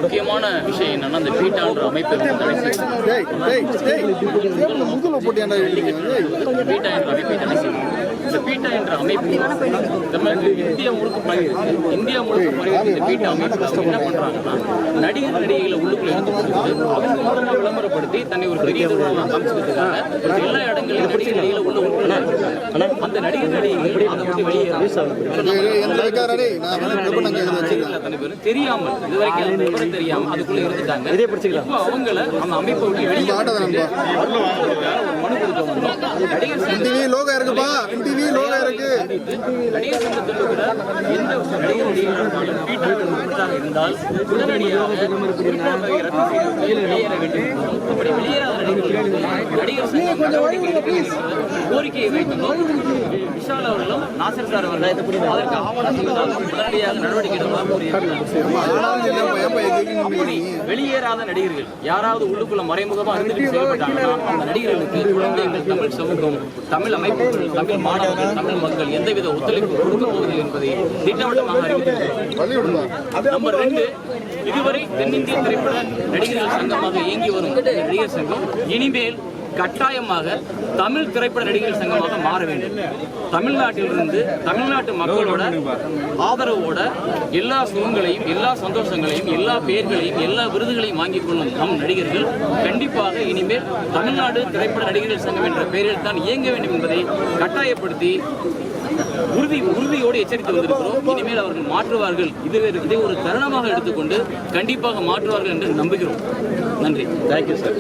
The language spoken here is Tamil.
முக்கியமான விஷயம் என்னன்னா அந்த பீட்டான்ற அமைப்பு இந்த பீட்டா என்ற அமைப்பு இந்தியா முழுக்க பரவியிருக்கு. இந்தியா முழுக்க பரவியிருக்கு. இந்த பீட்டா அமைப்பு என்ன பண்றாங்கன்னா நடிகர் நடிகைகளை உள்ளுக்குள்ள எடுத்து கொடுத்து அவங்க மூலமா விளம்பரப்படுத்தி தன்னை ஒரு பெரிய காமிச்சுக்கிறதுக்காக எல்லா இடங்களிலும் நடிகர் நடிகைகளை உள்ள அந்த நடிகர் நடிகைகள் அதை வந்து வெளியேறாங்க. தெரியாமல் இதுவரைக்கும் விவரம் தெரியாம அதுக்குள்ள இருந்துட்டாங்க. இப்போ அவங்கள அந்த அமைப்பை விட்டு வெளியே மனு கொடுக்க வந்தோம். நடிகர் சங்கத்தில் கூட எந்த நடிகர் இருந்தால் உடனடியாக வெளியேற வேண்டும். அப்படி வெளியேறாத நடிகர் சங்கம் நடவடிக்கை கோரிக்கையை வைத்தோம். விஷால் அவர்களும் நாசர் சார் அவர்கள் அதற்கு ஆவணம் செய்தால் உடனடியாக நடவடிக்கை வெளியேறாத நடிகர்கள் யாராவது உள்ளுக்குள்ள மறைமுகமாக இருந்துட்டு செயல்பட்டாங்கன்னா அந்த நடிகர்களுக்கு குழந்தைகள், தமிழ் சமூகம், தமிழ் அமைப்புகள், தமிழ் மாணவர்கள், தமிழ் மக்கள் எந்தவித ஒத்துழைப்பு கொடுக்க போவதில்லை என்பதை திட்டவட்டமாக அறிவித்திருக்கிறார். நம்பர் 2, இதுவரை தென்னிந்திய திரைப்பட நடிகர்கள் சங்கமாக இயங்கி வரும் நடிகர் சங்கம் இனிமேல் கட்டாயமாக தமிழ் திரைப்பட நடிகர்கள் சங்கமாக மாற வேண்டும். தமிழ்நாட்டிலிருந்து தமிழ்நாட்டு மக்களோட ஆதரவோட எல்லா சுகங்களையும், எல்லா சந்தோஷங்களையும், எல்லா பெயர்களையும், எல்லா விருதுகளையும் வாங்கிக் கொள்ளும் நம் நடிகர்கள் கண்டிப்பாக இனிமேல் தமிழ்நாடு திரைப்பட நடிகர்கள் சங்கம் என்ற பெயரில் தான் இயங்க வேண்டும் என்பதை கட்டாயப்படுத்தி உறுதியோடு எச்சரித்து வந்திருக்கிறோம். இனிமேல் அவர்கள் மாற்றுவார்கள். இதை ஒரு தருணமாக எடுத்துக்கொண்டு கண்டிப்பாக மாற்றுவார்கள் என்று நம்புகிறோம். நன்றி. Thank you sir.